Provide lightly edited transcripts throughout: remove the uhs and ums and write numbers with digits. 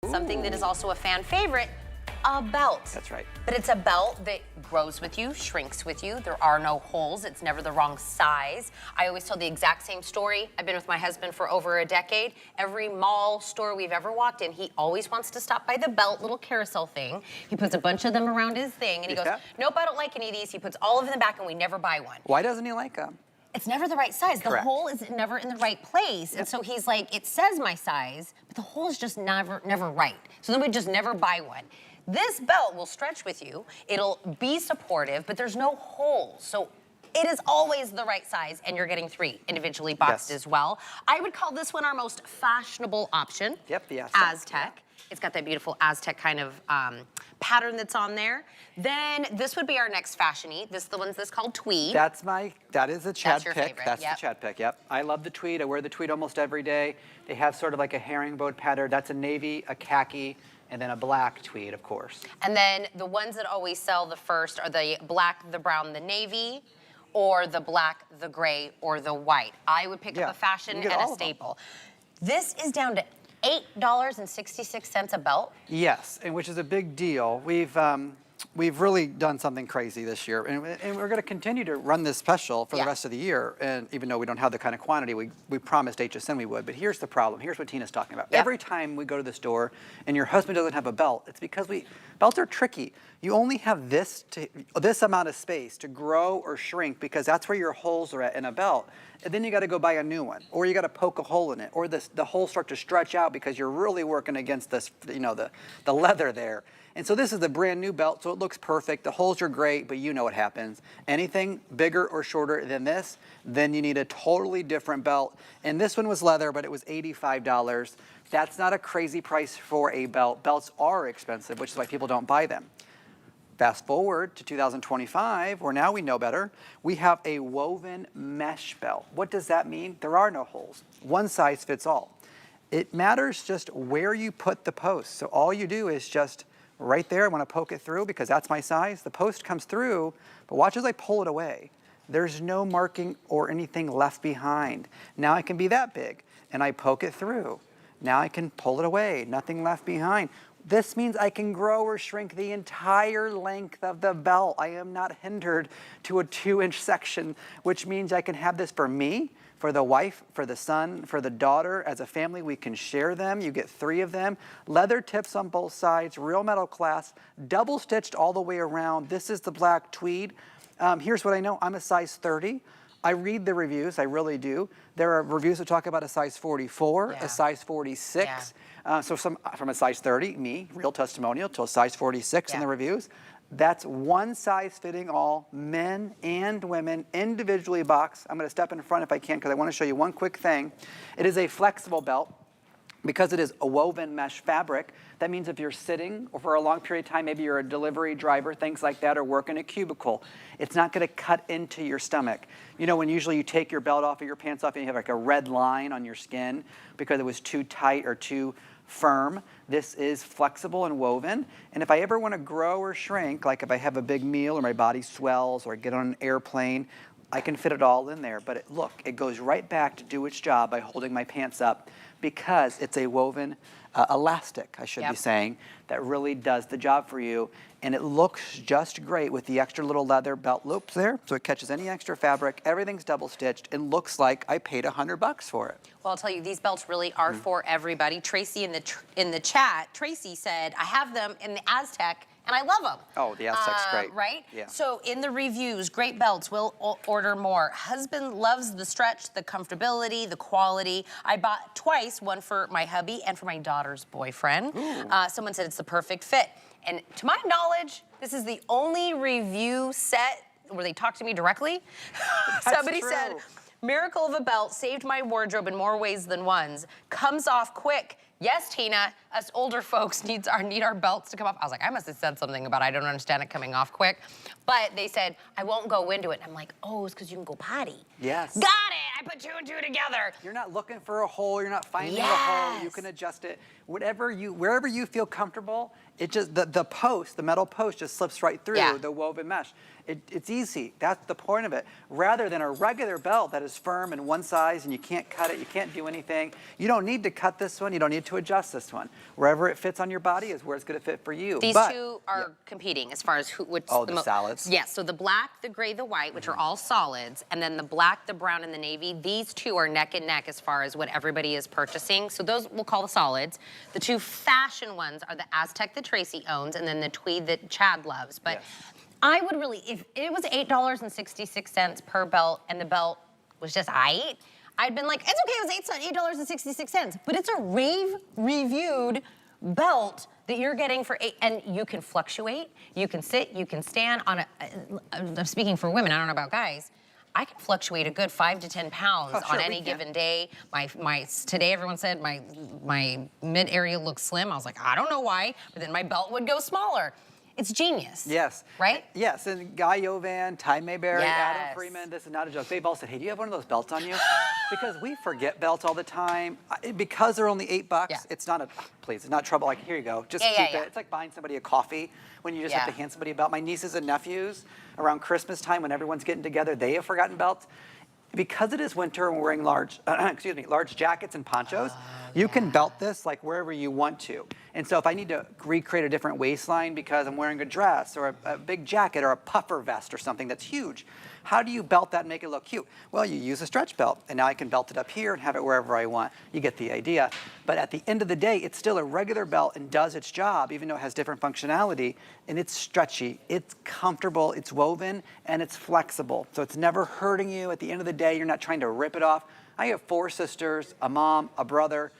Something that is also a fan favorite, a belt. That's right. But it's a belt that grows with you, shrinks with you. There are no holes. It's never the wrong size. I always tell the exact same story. I've been with my husband for over a decade. Every mall store we've ever walked in, he always wants to stop by the belt little carousel thing. He puts a bunch of them around his thing and he goes, nope, I don't like any of these. He puts all of them back and we never buy one. Why doesn't he like them? It's never the right size. Correct. The hole is never in the right place. And so he's like, it says my size, but the hole is just never right. So then we just never buy one. This belt will stretch with you. It'll be supportive, but there's no holes. So it is always the right size, and you're getting 3 individually boxed as well. I would call this one our most fashionable option. Yep, the Aztec. Yeah. It's got that beautiful Aztec kind of pattern that's on there. Then this would be our next fashion-y. This is the one that's called tweed. That is a Chad pick. Favorite. That's the Chad pick, yep. I love the tweed. I wear the tweed almost every day. They have sort of like a herringbone pattern. That's a navy, a khaki, and then a black tweed, of course. And then the ones that always sell the first are the black, the brown, the navy, or the black, the gray, or the white. I would pick up a fashion and a staple. This is down to $8.66 a belt. Yes, and which is a big deal. We've really done something crazy this year, and we're going to continue to run this special for the rest of the year. And even though we don't have the kind of quantity we promised HSN we would, but here's the problem. Here's what Tina's talking about. Every time we go to the store and your husband doesn't have a belt, it's because belts are tricky. You only have this amount of space to grow or shrink because that's where your holes are at in a belt. And then you got to go buy a new one, or you got to poke a hole in it, or the holes start to stretch out because you're really working against this, the leather there. And so this is a brand new belt, so it looks perfect. The holes are great, but you know what happens. Anything bigger or shorter than this, then you need a totally different belt. And this one was leather, but it was $85. That's not a crazy price for a belt. Belts are expensive, which is why people don't buy them. Fast forward to 2025, where now we know better, we have a woven mesh belt. What does that mean? There are no holes. One size fits all. It matters just where you put the post. So all you do is just right there, I want to poke it through because that's my size. The post comes through, but watch as I pull it away. There's no marking or anything left behind. Now I can be that big, and I poke it through. Now I can pull it away, nothing left behind. This means I can grow or shrink the entire length of the belt. I am not hindered to a 2-inch section, which means I can have this for me, for the wife, for the son, for the daughter. As a family, we can share them. You get 3 of them. Leather tips on both sides, real metal clasp, double stitched all the way around. This is the black tweed. Here's what I know. I'm a size 30. I read the reviews, I really do. There are reviews that talk about a size 44, a size 46. So from a size 30, me, real testimonial, to a size 46 in the reviews. That's one size fitting all, men and women, individually boxed. I'm going to step in front if I can because I want to show you one quick thing. It is a flexible belt. Because it is a woven mesh fabric, that means if you're sitting or for a long period of time, maybe you're a delivery driver, things like that, or work in a cubicle, it's not going to cut into your stomach. You know, when usually you take your belt off or your pants off and you have like a red line on your skin because it was too tight or too firm. This is flexible and woven. And if I ever want to grow or shrink, like if I have a big meal or my body swells or I get on an airplane, I can fit it all in there. But look, it goes right back to do its job by holding my pants up because it's a woven elastic, I should be saying, that really does the job for you. And it looks just great with the extra little leather belt loops there, so it catches any extra fabric. Everything's double stitched and looks like I paid $100 for it. Well, I'll tell you, these belts really are for everybody. Tracy in the chat, Tracy said, I have them in the Aztec, and I love them. Oh, the Aztec's great. Right? Yeah. So in the reviews, great belts, we'll order more. Husband loves the stretch, the comfortability, the quality. I bought twice, one for my hubby and for my daughter's boyfriend. Someone said it's the perfect fit. And to my knowledge, this is the only review set where they talk to me directly. Somebody said, miracle of a belt saved my wardrobe in more ways than ones. Comes off quick. Yes, Tina, us older folks need our belts to come off. I was like, I must have said something about I don't understand it coming off quick. But they said, I won't go into it. And I'm like, oh, it's because you can go potty. Yes. Got it. I put 2 and 2 together. You're not looking for a hole. You're not finding a hole. You can adjust it. Wherever you feel comfortable, it just, the post, the metal post just slips right through the woven mesh. It's easy. That's the point of it. Rather than a regular belt that is firm in one size and you can't cut it, you can't do anything. You don't need to cut this one. You don't need to adjust this one. Wherever it fits on your body is where it's going to fit for you. These two are competing as far as which. Oh, the solids. Yes, so the black, the gray, the white, which are all solids, and then the black, the brown, and the navy. These two are neck and neck as far as what everybody is purchasing. So those we'll call the solids. The two fashion ones are the Aztec that Tracy owns, and then the tweed that Chad loves. But I would really, if it was $8.66 per belt and the belt was just I'd been like, it's okay, it was $8.66, but it's a rave-reviewed belt that you're getting for and you can fluctuate, you can sit, you can stand on I'm speaking for women, I don't know about guys. I can fluctuate a good 5 to 10 pounds on any given day. Today everyone said my mid area looks slim. I was like, I don't know why, but then my belt would go smaller. It's genius. Yes. Right? Yes, and Guy Yovan, Ty Mayberry, Adam Freeman, this is not a joke. They've all said, hey, do you have one of those belts on you? Because we forget belts all the time. Because they're only $8, it's not please, it's not trouble. Like, here you go. Just keep it. It's like buying somebody a coffee when you just have to hand somebody a belt. My nieces and nephews, around Christmas time when everyone's getting together, they have forgotten belts. Because it is winter and we're wearing large jackets and ponchos, you can belt this like wherever you want to. And so if I need to recreate a different waistline because I'm wearing a dress or a big jacket or a puffer vest or something that's huge, how do you belt that and make it look cute? Well, you use a stretch belt, and now I can belt it up here and have it wherever I want. You get the idea. But at the end of the day, it's still a regular belt and does its job, even though it has different functionality, and it's stretchy, it's comfortable, it's woven, and it's flexible. So it's never hurting you. At the end of the day, you're not trying to rip it off. I have 4 sisters, a mom, a brother.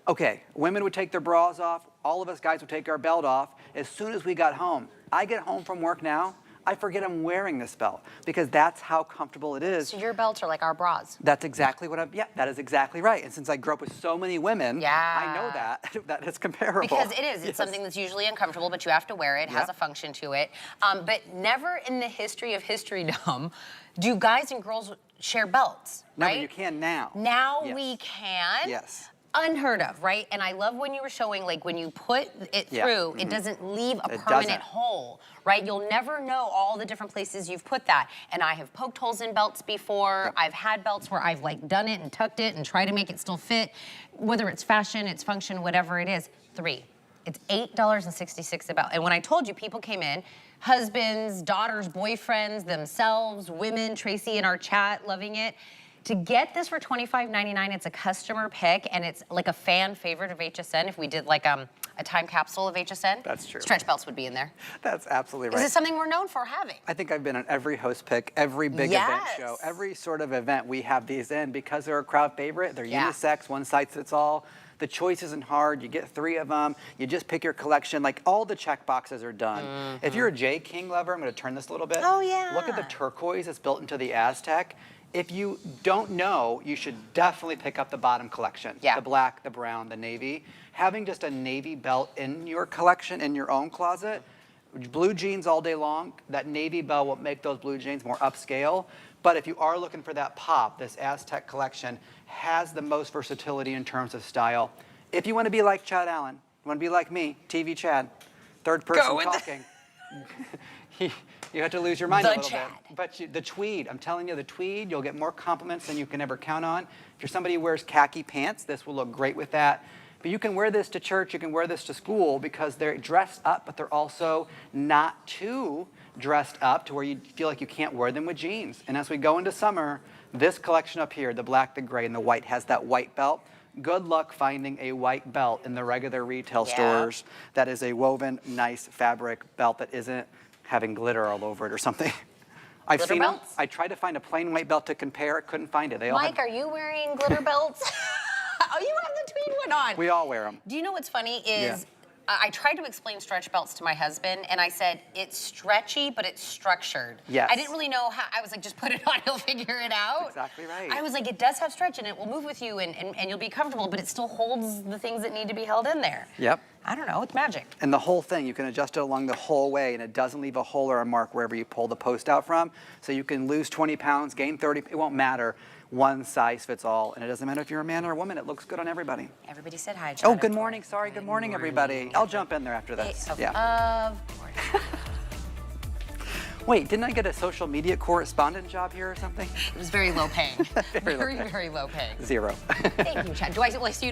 Okay, women would take their bras off. All of us guys would take our belt off as soon as we got home. I get home from work now, I forget I'm wearing this belt because that's how comfortable it is. So your belts are like our bras. That's exactly what that is exactly right. And since I grew up with so many women, I know that it's comparable. Because it is. It's something that's usually uncomfortable, but you have to wear it. It has a function to it. But never in the history of historydom do guys and girls share belts, No, right? but you can now. Now we can. Yes. Unheard of, right? And I love when you were showing, like, when you put it through, it doesn't leave a permanent hole, right? You'll never know all the different places you've put that. And I have poked holes in belts before. I've had belts where I've, like, done it and tucked it and tried to make it still fit. Whether it's fashion, it's function, whatever it is. It's $8.66 a belt. And when I told you, people came in, husbands, daughters, boyfriends, themselves, women, Tracy in our chat, loving it. To get this for $25.99, it's a customer pick, and it's like a fan favorite of HSN. If we did like a time capsule of HSN, that's true. Stretch belts would be in there. That's absolutely right. Is this something we're known for having? I think I've been on every host pick, every big event show, every sort of event we have these in because they're a crowd favorite. They're unisex, one size fits all. The choice isn't hard. You get 3 of them. You just pick your collection. Like, all the check boxes are done. If you're a J. King lover, I'm going to turn this a little bit. Oh, yeah. Look at the turquoise that's built into the Aztec. If you don't know, you should definitely pick up the bottom collection. The black, the brown, the navy. Having just a navy belt in your collection, in your own closet, blue jeans all day long, that navy belt will make those blue jeans more upscale. But if you are looking for that pop, this Aztec collection has the most versatility in terms of style. If you want to be like Chad Allen, you want to be like me, TV Chad, third person talking. You have to lose your mind a little bit. But the tweed, I'm telling you, the tweed, you'll get more compliments than you can ever count on. If you're somebody who wears khaki pants, this will look great with that. But you can wear this to church, you can wear this to school because they're dressed up, but they're also not too dressed up to where you feel like you can't wear them with jeans. And as we go into summer, this collection up here, the black, the gray, and the white has that white belt. Good luck finding a white belt in the regular retail stores that is a woven, nice fabric belt that isn't having glitter all over it or something. I've seen them. I tried to find a plain white belt to compare. Couldn't find it. Mike, are you wearing glitter belts? Oh, you have the tweed one on. We all wear them. Do you know what's funny is I tried to explain stretch belts to my husband, and I said, it's stretchy, but it's structured. Yes. I didn't really know how. I was like, just put it on, he'll figure it out. Exactly right. I was like, it does have stretch, and it will move with you, and you'll be comfortable, but it still holds the things that need to be held in there. Yep. I don't know, it's magic. And the whole thing, you can adjust it along the whole way, and it doesn't leave a hole or a mark wherever you pull the post out from. So you can lose 20 pounds, gain 30, it won't matter. one size fits all, and it doesn't matter if you're a man or a woman, it looks good on everybody. Everybody said hi, Oh, good morning, sorry, good morning, everybody. I'll jump in there after this. Yeah. Of course. Wait, didn't I get a social media correspondent job here or something? It was very low paying. Very low paying. Very low paying. 0. Thank you, Chad. Will I see you tomorrow?